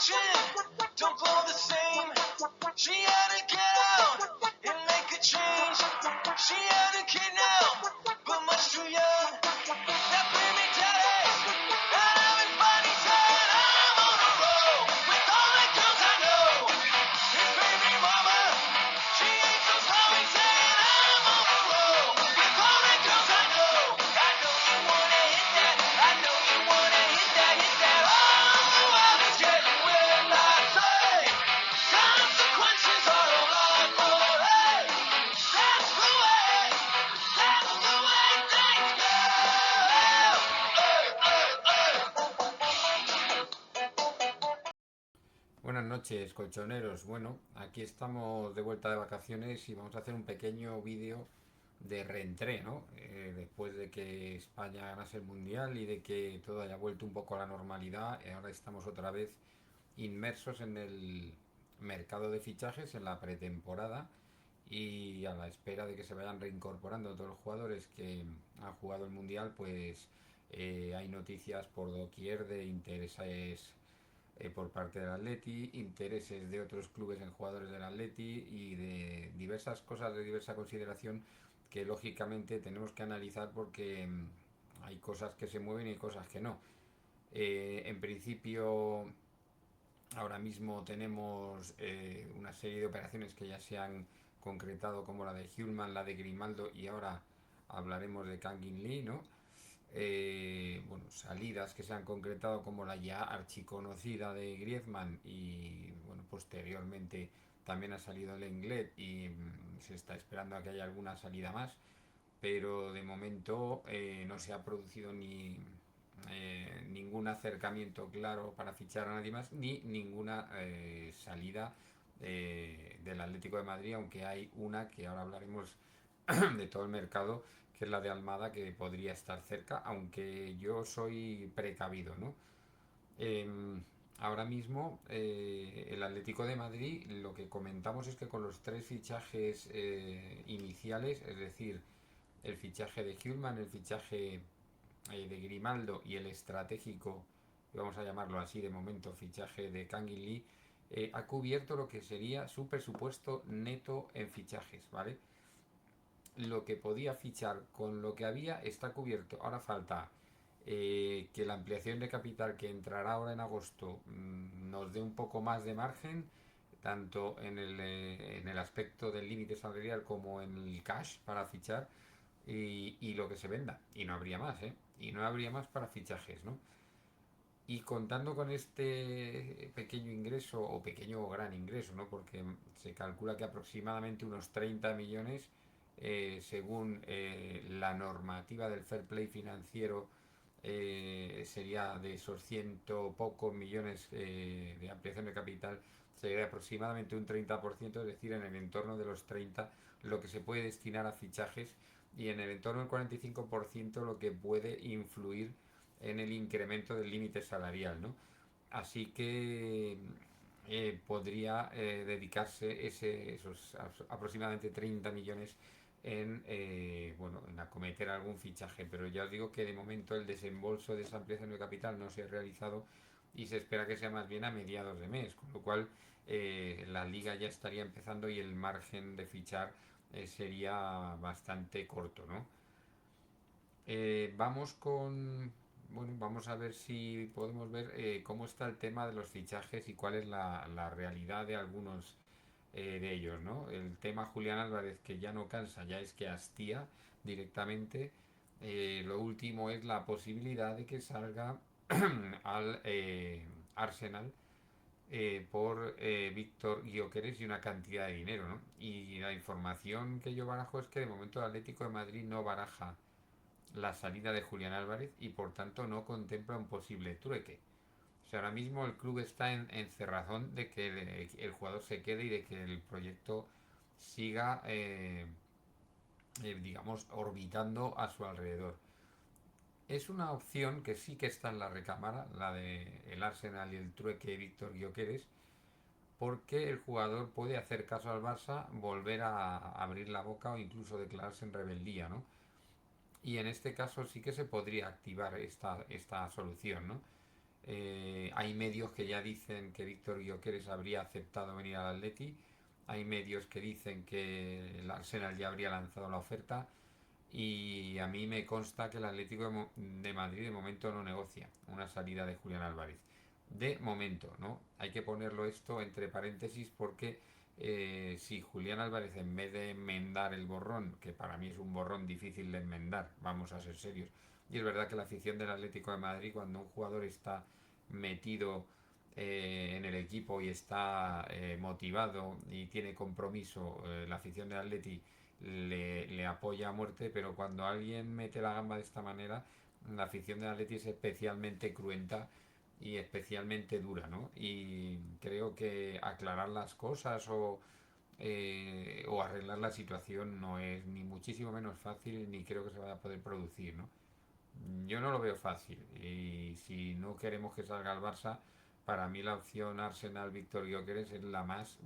don't blow the same. She had to get out and make a change. She had a kid now, but much too young. That bring me down. And everybody said I'm on a roll with all the girls I know. His baby mama, she ain't so sorry. Said I'm on a roll with all the girls I know. I know you wanna hit that. I know you wanna hit that. Hit that. Oh, I was getting when I say consequences are a lot more. Hey, that's the way. That's the way things go. Buenas noches, colchoneros. Bueno, aquí estamos de vuelta de vacaciones y vamos a hacer un pequeño vídeo de reentré, ¿no? Después de que España ganase el Mundial y de que todo haya vuelto un poco a la normalidad, ahora estamos otra vez inmersos en el mercado de fichajes, en la pretemporada y a la espera de que se vayan reincorporando todos los jugadores que han jugado el Mundial, pues hay noticias por doquier de intereses por parte del Atleti, intereses de otros clubes en jugadores del Atleti y de diversas cosas de diversa consideración que lógicamente tenemos que analizar porque hay cosas que se mueven y cosas que no. En principio, ahora mismo tenemos una serie de operaciones que ya se han concretado, como la de Hulman, la de Grimaldo y ahora hablaremos de Kangin Lee, ¿no? Bueno, salidas que se han concretado como la ya archiconocida de Griezmann y bueno, posteriormente también ha salido el Lenglet y se está esperando a que haya alguna salida más, pero de momento no se ha producido ningún acercamiento claro para fichar a nadie más ni ninguna salida del Atlético de Madrid, aunque hay una que ahora hablaremos de todo el mercado, que es la de Almada, que podría estar cerca, aunque yo soy precavido, ¿no? Eh, Ahora mismo el Atlético de Madrid, lo que comentamos es que con los tres fichajes iniciales, es decir, el fichaje de Hulman, el fichaje de Grimaldo y el estratégico, vamos a llamarlo así de momento, fichaje de Kangin Lee, ha cubierto lo que sería su presupuesto neto en fichajes, ¿vale? Lo que podía fichar con lo que había está cubierto. Ahora falta que la ampliación de capital que entrará ahora en agosto nos dé un poco más de margen, tanto en el aspecto del límite salarial como en el cash para fichar y lo que se venda. Y no habría más, ¿eh? Y no habría más para fichajes, ¿no? Y contando con este pequeño ingreso, o pequeño o gran ingreso, ¿no? Porque se calcula que aproximadamente unos 30 millones, según la normativa del fair play financiero, sería de esos ciento pocos millones de ampliación de capital, sería aproximadamente un 30%, es decir, en el entorno de los 30 lo que se puede destinar a fichajes y en el entorno del 45% lo que puede influir en el incremento del límite salarial, ¿no? Así que podría dedicarse esos aproximadamente 30 millones bueno, en acometer algún fichaje, pero ya os digo que de momento el desembolso de esa ampliación de capital no se ha realizado y se espera que sea más bien a mediados de mes, con lo cual la liga ya estaría empezando y el margen de fichar sería bastante corto, ¿no? Vamos con. Bueno, vamos a ver si podemos ver cómo está el tema de los fichajes y cuál es la realidad de algunos de ellos, ¿no? El tema Julián Álvarez, que ya no cansa, ya es que hastía directamente. Lo último es la posibilidad de que salga al Arsenal por Víctor Gyökeres y una cantidad de dinero, ¿no? Y la información que yo barajo es que de momento el Atlético de Madrid no baraja la salida de Julián Álvarez y por tanto no contempla un posible trueque. O sea, ahora mismo el club está en cerrazón de que el jugador se quede y de que el proyecto siga, digamos, orbitando a su alrededor. Es una opción que sí que está en la recámara, la de el Arsenal y el trueque de Víctor Gyökeres, porque el jugador puede hacer caso al Barça, volver a abrir la boca o incluso declararse en rebeldía, ¿no? Y en este caso sí que se podría activar esta solución, ¿no? Hay medios que ya dicen que Víctor Gyökeres habría aceptado venir al Atleti. Hay medios que dicen que el Arsenal ya habría lanzado la oferta. Y a mí me consta que el Atlético de Madrid de momento no negocia una salida de Julián Álvarez. De momento, ¿no? Hay que ponerlo esto entre paréntesis porque si Julián Álvarez, en vez de enmendar el borrón, que para mí es un borrón difícil de enmendar, vamos a ser serios, y es verdad que la afición del Atlético de Madrid, cuando un jugador está metido en el equipo y está motivado y tiene compromiso, la afición del Atleti le apoya a muerte, pero cuando alguien mete la gamba de esta manera, la afición del Atleti es especialmente cruenta y especialmente dura, ¿no? Y creo que aclarar las cosas o arreglar la situación no es ni muchísimo menos fácil ni creo que se vaya a poder producir, ¿no? Yo no lo veo fácil y si no queremos que salga el Barça, para mí la opción Arsenal-Víctor Gyökeres es la más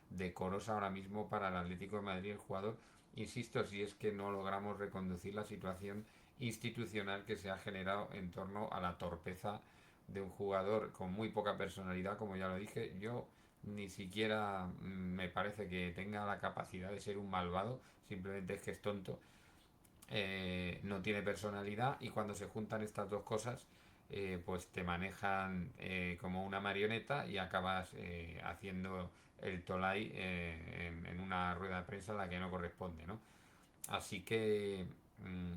decorosa ahora mismo para el Atlético de Madrid, el jugador. Insisto, si es que no logramos reconducir la situación institucional que se ha generado en torno a la torpeza de un jugador con muy poca personalidad, como ya lo dije. Yo ni siquiera me parece que tenga la capacidad de ser un malvado, simplemente es que es tonto, no tiene personalidad y cuando se juntan estas dos cosas pues te manejan como una marioneta y acabas haciendo el tolai en una rueda de prensa a la que no corresponde, ¿no? Así que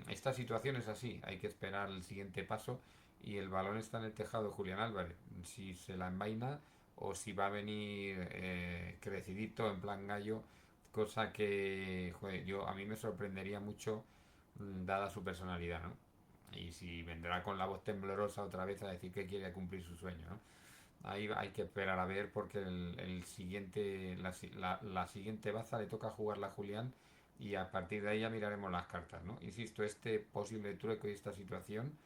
esta situación es así, hay que esperar el siguiente paso y el balón está en el tejado de Julián Álvarez, si se la envaina o si va a venir crecidito en plan gallo, cosa que joder, a mí me sorprendería mucho dada su personalidad, ¿no? Y si vendrá con la voz temblorosa otra vez a decir que quiere cumplir su sueño, ¿no? Ahí hay que esperar a ver porque el siguiente, la siguiente baza le toca jugarla a Julián y a partir de ahí ya miraremos las cartas, ¿no? Insisto, este posible trueco y esta situación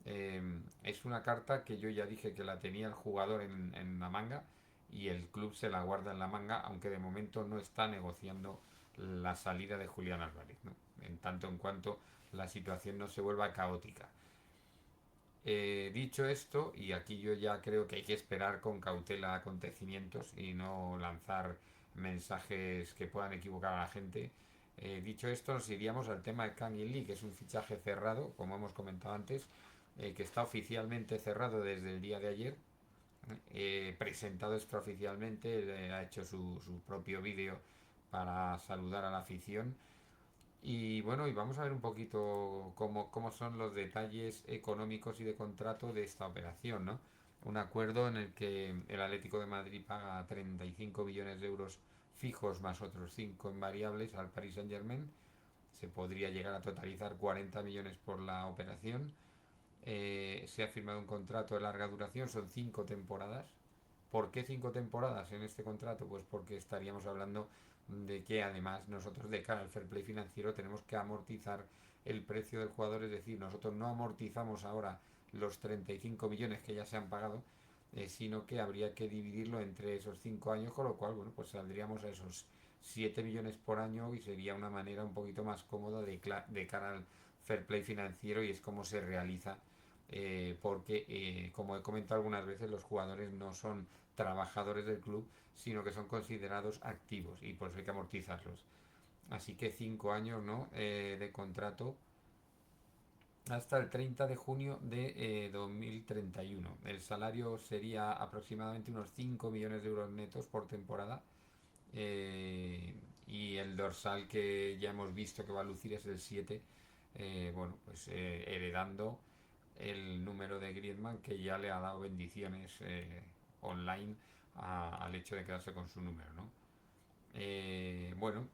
es una carta que yo ya dije que la tenía el jugador en la manga y el club se la guarda en la manga, aunque de momento no está negociando la salida de Julián Álvarez, ¿no? En tanto en cuanto la situación no se vuelva caótica. Dicho esto, y aquí yo ya creo que hay que esperar con cautela acontecimientos y no lanzar mensajes que puedan equivocar a la gente. Dicho esto, nos iríamos al tema de Kang In Lee, que es un fichaje cerrado, como hemos comentado antes, que está oficialmente cerrado desde el día de ayer, presentado extraoficialmente, ha hecho su propio vídeo para saludar a la afición y bueno, y vamos a ver un poquito cómo son los detalles económicos y de contrato de esta operación, ¿no? Un acuerdo en el que el Atlético de Madrid paga 35 millones de euros fijos más otros 5 en variables al Paris Saint-Germain. Se podría llegar a totalizar 40 millones por la operación. Se ha firmado un contrato de larga duración, son 5 temporadas. ¿Por qué 5 temporadas en este contrato? Pues porque estaríamos hablando de que además nosotros de cara al fair play financiero tenemos que amortizar el precio del jugador, es decir, nosotros no amortizamos ahora los 35 millones que ya se han pagado, sino que habría que dividirlo entre esos 5 años, con lo cual, bueno, pues saldríamos a esos 7 millones por año y sería una manera un poquito más cómoda de cara al fair play financiero y es como se realiza porque, como he comentado algunas veces, los jugadores no son trabajadores del club, sino que son considerados activos y por eso hay que amortizarlos. Así que 5 años, ¿no? De contrato hasta el 30 de junio de 2031. El salario sería aproximadamente unos 5 millones de euros netos por temporada. Y el dorsal que ya hemos visto que va a lucir es el 7, bueno, pues heredando el número de Griezmann que ya le ha dado bendiciones online al hecho de quedarse con su número, ¿no? Bueno,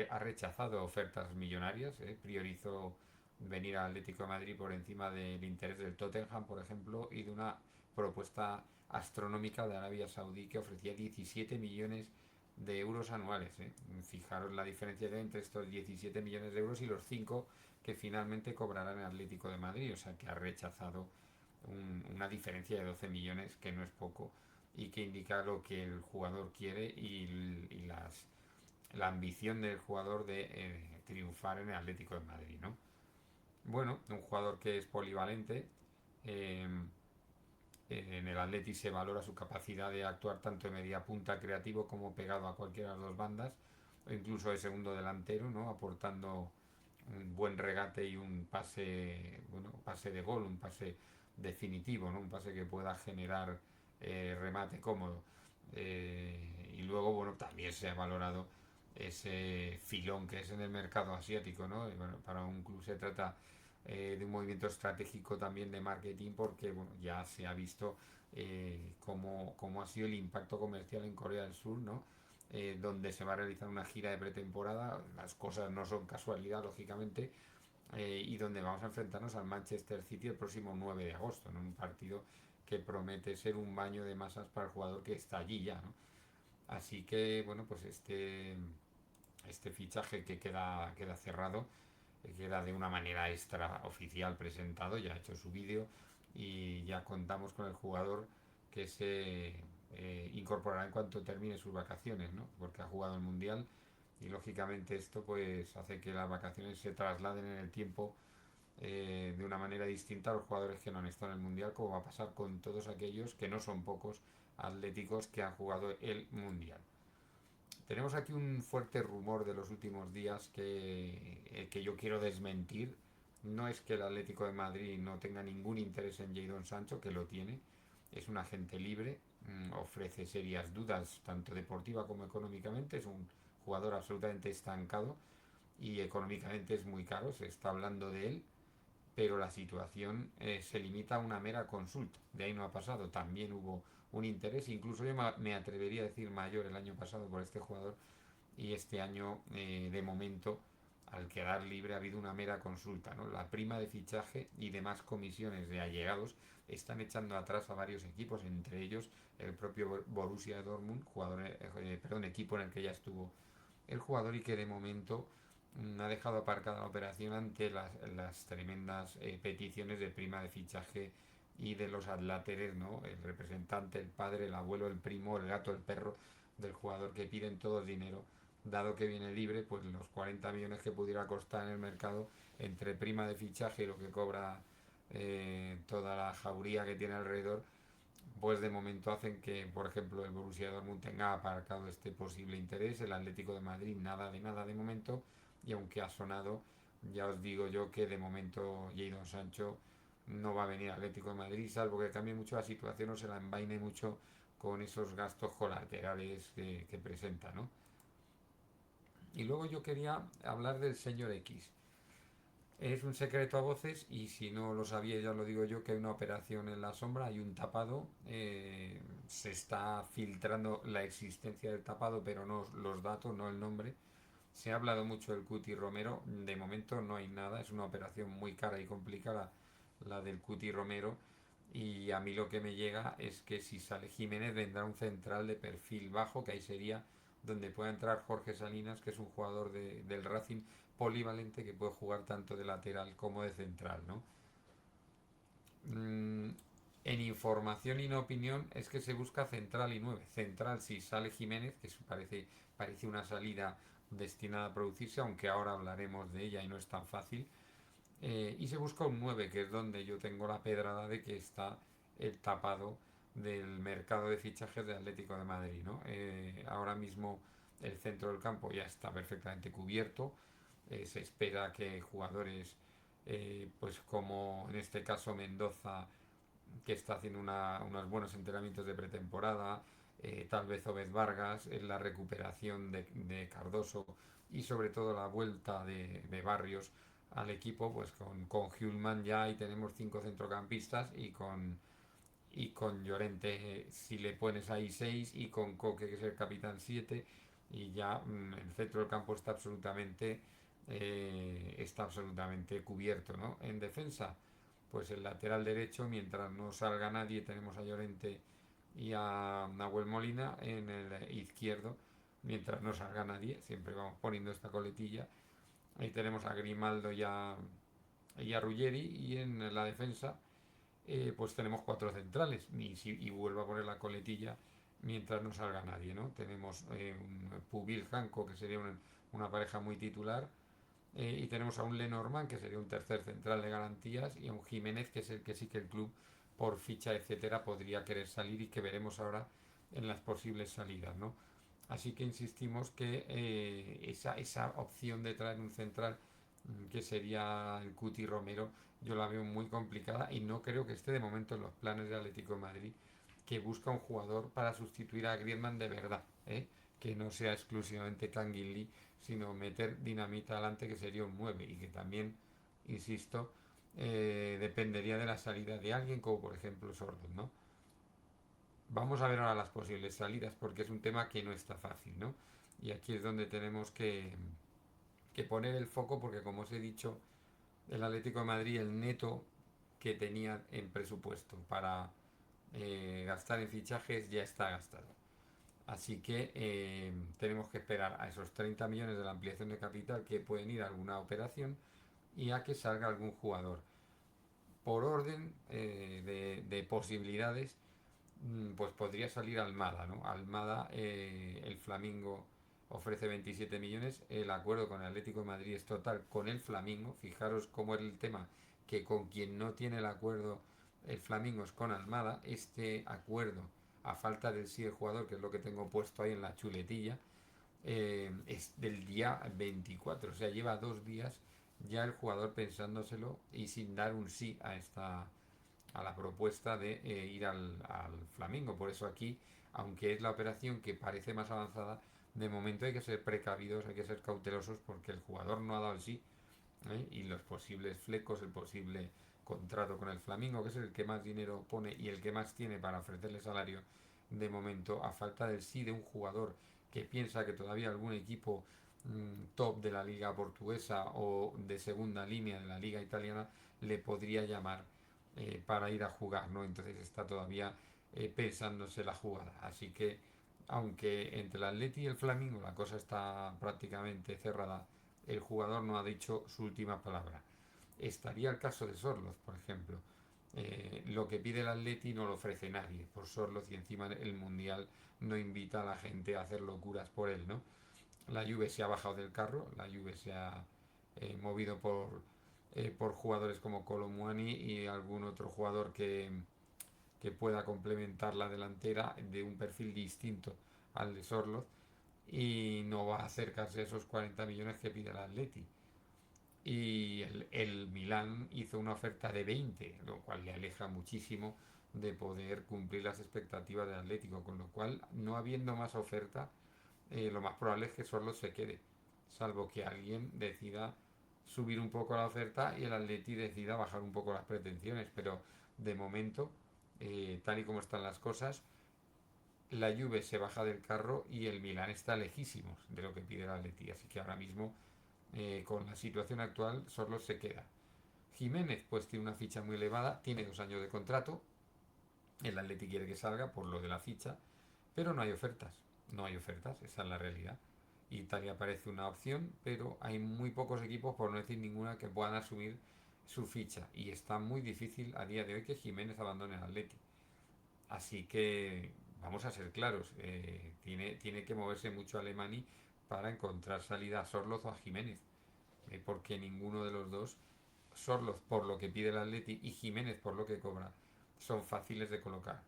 ha rechazado ofertas millonarias, priorizó venir al Atlético de Madrid por encima del interés del Tottenham, por ejemplo, y de una propuesta astronómica de Arabia Saudí que ofrecía 17 millones de euros anuales. Fijaros la diferencia entre estos 17 millones de euros y los 5 que finalmente cobrará el Atlético de Madrid, o sea que ha rechazado una diferencia de 12 millones, que no es poco, y que indica lo que el jugador quiere y la ambición del jugador de triunfar en el Atlético de Madrid, ¿no? Bueno, un jugador que es polivalente, eh, En el Atleti se valora su capacidad de actuar tanto de media punta creativo como pegado a cualquiera de las dos bandas, o incluso de segundo delantero, ¿no? Aportando un buen regate y un pase, bueno, pase de gol, un pase definitivo, ¿no? Un pase que pueda generar remate cómodo. Y luego, bueno, también se ha valorado ese filón que es en el mercado asiático, ¿no? Y bueno, para un club se trata de un movimiento estratégico también de marketing porque bueno, ya se ha visto cómo ha sido el impacto comercial en Corea del Sur, ¿no? Donde se va a realizar una gira de pretemporada, las cosas no son casualidad, lógicamente, y donde vamos a enfrentarnos al Manchester City el próximo 9 de agosto, en un partido que promete ser un baño de masas para el jugador que está allí ya, ¿no? Así que, bueno, pues este fichaje que queda cerrado, queda de una manera extraoficial presentado, ya ha hecho su vídeo y ya contamos con el jugador que se incorporará en cuanto termine sus vacaciones, ¿no? Porque ha jugado el Mundial y lógicamente esto pues hace que las vacaciones se trasladen en el tiempo de una manera distinta a los jugadores que no han estado en el Mundial, como va a pasar con todos aquellos que no son pocos atléticos que han jugado el Mundial. Tenemos aquí un fuerte rumor de los últimos días que yo quiero desmentir. No es que el Atlético de Madrid no tenga ningún interés en Jadon Sancho, que lo tiene. Es un agente libre, ofrece serias dudas tanto deportiva como económicamente. Es un jugador absolutamente estancado y económicamente es muy caro. Se está hablando de él, pero la situación se limita a una mera consulta. De ahí no ha pasado. También hubo un interés, incluso yo me atrevería a decir mayor el año pasado por este jugador, y este año de momento al quedar libre ha habido una mera consulta, ¿no? La prima de fichaje y demás comisiones de allegados están echando atrás a varios equipos, entre ellos el propio Borussia Dortmund, equipo en el que ya estuvo el jugador y que de momento ha dejado aparcada la operación ante las tremendas peticiones de prima de fichaje y de los adláteres, ¿no? El representante, el padre, el abuelo, el primo, el gato, el perro del jugador, que piden todo dinero, dado que viene libre, pues los 40 millones que pudiera costar en el mercado, entre prima de fichaje y lo que cobra toda la jauría que tiene alrededor, pues de momento hacen que, por ejemplo, el Borussia Dortmund tenga aparcado este posible interés, el Atlético de Madrid nada de momento, y aunque ha sonado, ya os digo yo que de momento Jadon Sancho no va a venir al Atlético de Madrid, salvo que cambie mucho la situación o se la envaine mucho con esos gastos colaterales que presenta, ¿no? Y luego yo quería hablar del señor X. Es un secreto a voces y si no lo sabía ya lo digo yo, que hay una operación en la sombra, hay un tapado, se está filtrando la existencia del tapado pero no los datos, no el nombre. Se ha hablado mucho del Cuti Romero, de momento no hay nada, es una operación muy cara y complicada la del Cuti Romero, y a mí lo que me llega es que si sale Jiménez vendrá un central de perfil bajo, que ahí sería donde pueda entrar Jorge Salinas, que es un jugador del Racing polivalente que puede jugar tanto de lateral como de central, ¿no? Mm, en información y en opinión es que se busca central y 9. Central si sale Jiménez, que parece una salida destinada a producirse, aunque ahora hablaremos de ella y no es tan fácil. Y se busca un 9, que es donde yo tengo la pedrada de que está el tapado del mercado de fichajes de Atlético de Madrid, ¿no? Ahora mismo el centro del campo ya está perfectamente cubierto. Se espera que jugadores, pues como en este caso Mendoza, que está haciendo unos buenos entrenamientos de pretemporada, tal vez Obed Vargas, en la recuperación de Cardoso y sobre todo la vuelta de Barrios al equipo, pues con Hulman ya ahí tenemos 5 centrocampistas y con Llorente, si le pones ahí 6 y con Coque, que es el capitán, 7, y ya el centro del campo está absolutamente cubierto, ¿no? En defensa, pues el lateral derecho, mientras no salga nadie, tenemos a Llorente y a Nahuel Molina. En el izquierdo, mientras no salga nadie, siempre vamos poniendo esta coletilla. Ahí tenemos a Grimaldo y a Ruggeri, y en la defensa pues tenemos 4 centrales y vuelvo a poner la coletilla mientras no salga nadie, ¿no? Tenemos un Pubil Janko, que sería una pareja muy titular, y tenemos a un Lenormand, que sería un tercer central de garantías, y a un Jiménez, que es el que sí que el club por ficha, etcétera, podría querer salir y que veremos ahora en las posibles salidas, ¿no? Así que insistimos que esa opción de traer un central que sería el Cuti Romero, yo la veo muy complicada y no creo que esté de momento en los planes de Atlético de Madrid, que busca un jugador para sustituir a Griezmann de verdad, ¿eh? Que no sea exclusivamente Kangin Lee, sino meter dinamita adelante, que sería un 9 y que también, insisto, dependería de la salida de alguien como por ejemplo Sordo, ¿no? Vamos a ver ahora las posibles salidas porque es un tema que no está fácil, ¿no? Y aquí es donde tenemos que poner el foco porque como os he dicho, el Atlético de Madrid, el neto que tenía en presupuesto para gastar en fichajes ya está gastado. Así que tenemos que esperar a esos 30 millones de la ampliación de capital que pueden ir a alguna operación y a que salga algún jugador. Por orden de posibilidades, pues podría salir Almada, ¿no? Almada, el Flamingo ofrece 27 millones, el acuerdo con el Atlético de Madrid es total con el Flamingo, fijaros cómo es el tema, que con quien no tiene el acuerdo el Flamingo es con Almada, este acuerdo, a falta del sí del jugador, que es lo que tengo puesto ahí en la chuletilla, es del día 24, o sea, lleva 2 días ya el jugador pensándoselo y sin dar un sí a la propuesta de ir al Flamengo. Por eso aquí, aunque es la operación que parece más avanzada, de momento hay que ser precavidos, hay que ser cautelosos porque el jugador no ha dado el sí, ¿eh? Y los posibles flecos, el posible contrato con el Flamengo, que es el que más dinero pone y el que más tiene para ofrecerle salario, de momento, a falta del sí de un jugador que piensa que todavía algún equipo top de la liga portuguesa o de segunda línea de la liga italiana le podría llamar para ir a jugar, ¿no? Entonces está todavía pensándose la jugada. Así que, aunque entre el Atleti y el Flamengo la cosa está prácticamente cerrada, el jugador no ha dicho su última palabra. Estaría el caso de Sorloz, por ejemplo. Lo que pide el Atleti no lo ofrece nadie por Sorloz y encima el Mundial no invita a la gente a hacer locuras por él, ¿no? La Juve se ha bajado del carro, la Juve se ha movido por jugadores como Colomwani y algún otro jugador que pueda complementar la delantera de un perfil distinto al de Sorloz y no va a acercarse a esos 40 millones que pide el Atleti. Y el Milán hizo una oferta de 20, lo cual le aleja muchísimo de poder cumplir las expectativas del Atlético, con lo cual, no habiendo más oferta, lo más probable es que solo se quede, salvo que alguien decida subir un poco la oferta y el Atleti decida bajar un poco las pretensiones, pero de momento, tal y como están las cosas, la Juve se baja del carro y el Milán está lejísimos de lo que pide el Atleti, así que ahora mismo con la situación actual solo se queda. Jiménez pues tiene una ficha muy elevada, tiene 2 años de contrato, el Atleti quiere que salga por lo de la ficha, pero no hay ofertas, no hay ofertas, esa es la realidad. Italia parece una opción, pero hay muy pocos equipos, por no decir ninguna, que puedan asumir su ficha y está muy difícil a día de hoy que Jiménez abandone el Atleti. Así que vamos a ser claros, tiene que moverse mucho Alemani para encontrar salida a Sorloz o a Jiménez, porque ninguno de los dos, Sorloz por lo que pide el Atleti y Jiménez por lo que cobra, son fáciles de colocar.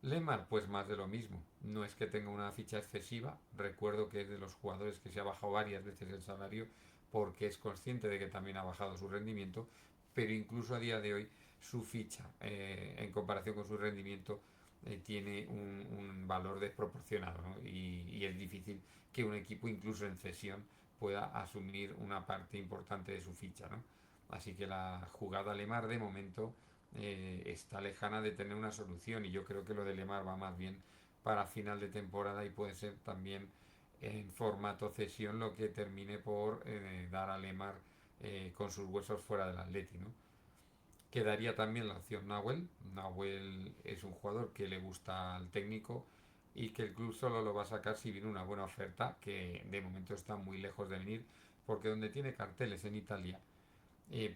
Lemar, pues más de lo mismo. No es que tenga una ficha excesiva. Recuerdo que es de los jugadores que se ha bajado varias veces el salario porque es consciente de que también ha bajado su rendimiento, pero incluso a día de hoy su ficha en comparación con su rendimiento tiene un valor desproporcionado, ¿no? Y es difícil que un equipo incluso en cesión pueda asumir una parte importante de su ficha, ¿no? Así que la jugada Lemar de momento está lejana de tener una solución y yo creo que lo de Lemar va más bien para final de temporada y puede ser también en formato cesión lo que termine por dar a Lemar con sus huesos fuera del Atleti, ¿no? Quedaría también la opción Nahuel. Nahuel es un jugador que le gusta al técnico y que el club solo lo va a sacar si viene una buena oferta, que de momento está muy lejos de venir, porque donde tiene carteles en Italia,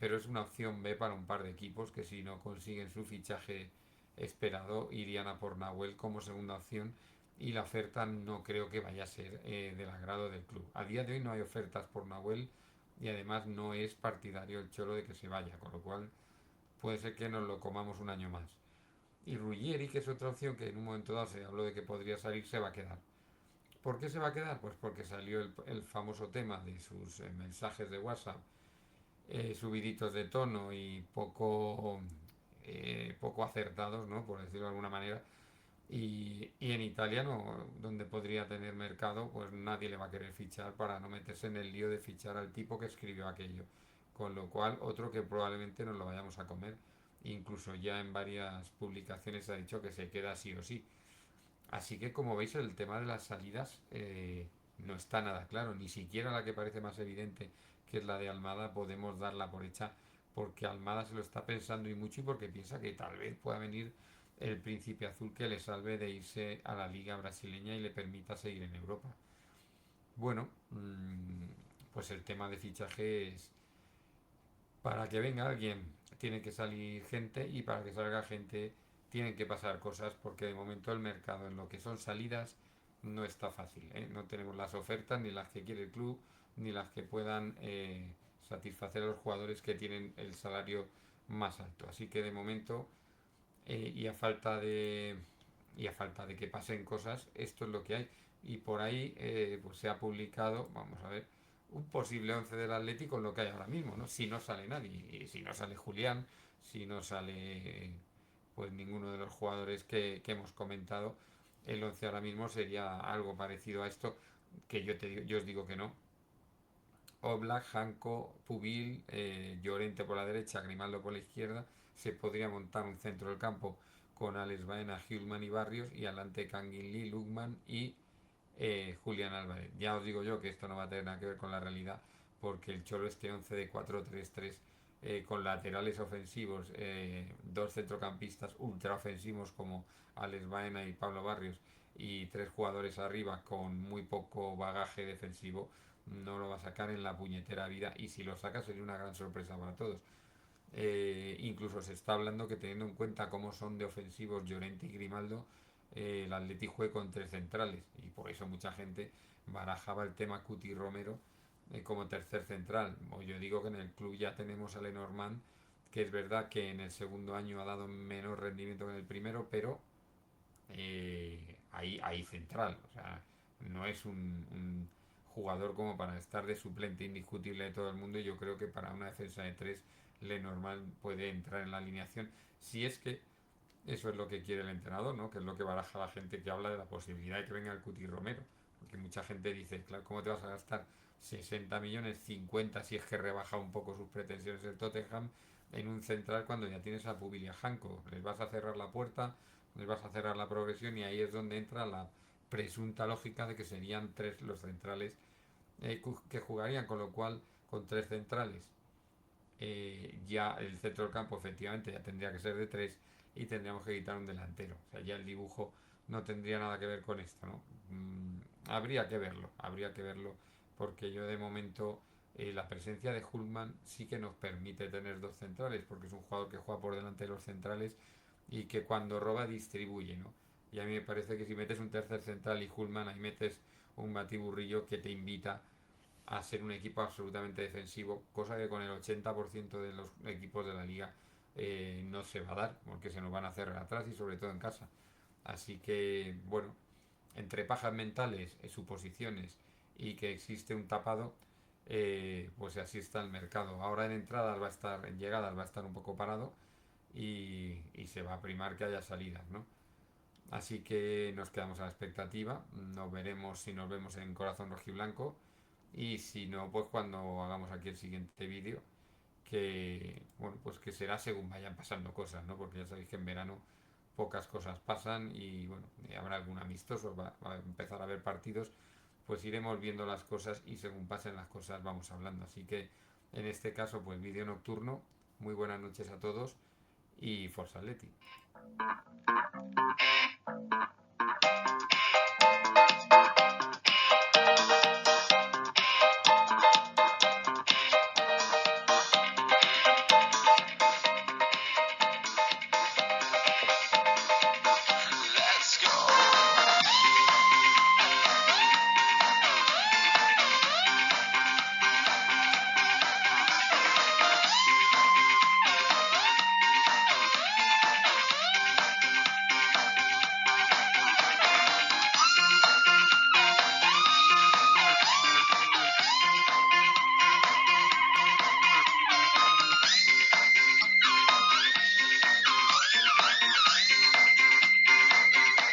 pero es una opción B para un par de equipos que si no consiguen su fichaje esperado irían a por Nahuel como segunda opción y la oferta no creo que vaya a ser del agrado del club. A día de hoy no hay ofertas por Nahuel y además no es partidario el Cholo de que se vaya, con lo cual puede ser que nos lo comamos un año más. Y Ruggieri, que es otra opción que en un momento dado se habló de que podría salir, se va a quedar. ¿Por qué se va a quedar? Pues porque salió el famoso tema de sus mensajes de WhatsApp subiditos de tono y poco acertados, ¿no? Por decirlo de alguna manera. Y en Italia, no, donde podría tener mercado, pues nadie le va a querer fichar para no meterse en el lío de fichar al tipo que escribió aquello. Con lo cual, otro que probablemente nos lo vayamos a comer. Incluso ya en varias publicaciones se ha dicho que se queda sí o sí. Así que como veis el tema de las salidas no está nada claro, ni siquiera la que parece más evidente, que es la de Almada, podemos darla por hecha porque Almada se lo está pensando y mucho y porque piensa que tal vez pueda venir el príncipe azul que le salve de irse a la liga brasileña y le permita seguir en Europa. Bueno, pues el tema de fichaje es para que venga alguien tiene que salir gente y para que salga gente tienen que pasar cosas porque de momento el mercado en lo que son salidas no está fácil. ¿Eh? No tenemos las ofertas ni las que quiere el club ni las que puedan satisfacer a los jugadores que tienen el salario más alto. Así que de momento y a falta de que pasen cosas, esto es lo que hay. Y por ahí pues se ha publicado, vamos a ver, un posible 11 del Atlético en lo que hay ahora mismo, ¿no? Si no sale nadie, y si no sale Julián, si no sale pues ninguno de los jugadores que hemos comentado, el 11 ahora mismo sería algo parecido a esto, que yo os digo que no. Oblak, Janko, Pubil, Llorente por la derecha, Grimaldo por la izquierda. Se podría montar un centro del campo con Alex Baena, Hulman y Barrios y adelante Kangin Lee, Lugman y Julián Álvarez. Ya os digo yo que esto no va a tener nada que ver con la realidad porque el Cholo este 11 de 4-3-3 con laterales ofensivos, dos centrocampistas ultra ofensivos como Alex Baena y Pablo Barrios y tres jugadores arriba con muy poco bagaje defensivo, no lo va a sacar en la puñetera vida y si lo saca sería una gran sorpresa para todos. Incluso se está hablando que teniendo en cuenta cómo son de ofensivos Llorente y Grimaldo, el Atleti juegue con tres centrales y por eso mucha gente barajaba el tema Cuti Romero como tercer central. O yo digo que en el club ya tenemos a Lenormand, que es verdad que en el segundo año ha dado menos rendimiento que en el primero, pero ahí central. O sea, no es un jugador como para estar de suplente indiscutible de todo el mundo y yo creo que para una defensa de tres Lenormand puede entrar en la alineación si es que eso es lo que quiere el entrenador, ¿no? Que es lo que baraja la gente que habla de la posibilidad de que venga el Cuti Romero. Porque mucha gente dice, claro, ¿cómo te vas a gastar 60 millones, 50 si es que rebaja un poco sus pretensiones el Tottenham en un central cuando ya tienes a Pubil y a Janko? Les vas a cerrar la puerta, les vas a cerrar la progresión y ahí es donde entra la presunta lógica de que serían tres los centrales que jugarían, con lo cual con tres centrales ya el centro del campo efectivamente ya tendría que ser de tres y tendríamos que quitar un delantero. O sea, ya el dibujo no tendría nada que ver con esto, ¿no? Habría que verlo, porque yo de momento la presencia de Hulman sí que nos permite tener dos centrales, porque es un jugador que juega por delante de los centrales y que cuando roba distribuye, ¿no? Y a mí me parece que si metes un tercer central y Hulman, ahí metes un batiburrillo que te invita a ser un equipo absolutamente defensivo, cosa que con el 80% de los equipos de la liga no se va a dar, porque se nos van a cerrar atrás y sobre todo en casa. Así que, bueno, entre pajas mentales, suposiciones y que existe un tapado, pues así está el mercado. Ahora en entradas va a estar, en llegadas va a estar un poco parado y se va a primar que haya salidas, ¿no? Así que nos quedamos a la expectativa. Nos veremos si nos vemos en Corazón Rojiblanco. Y si no, pues cuando hagamos aquí el siguiente vídeo, que bueno, pues que será según vayan pasando cosas, ¿no? Porque ya sabéis que en verano pocas cosas pasan y bueno, habrá algún amistoso, va a empezar a haber partidos, pues iremos viendo las cosas y según pasen las cosas vamos hablando. Así que en este caso, pues vídeo nocturno. Muy buenas noches a todos y Forza Atleti.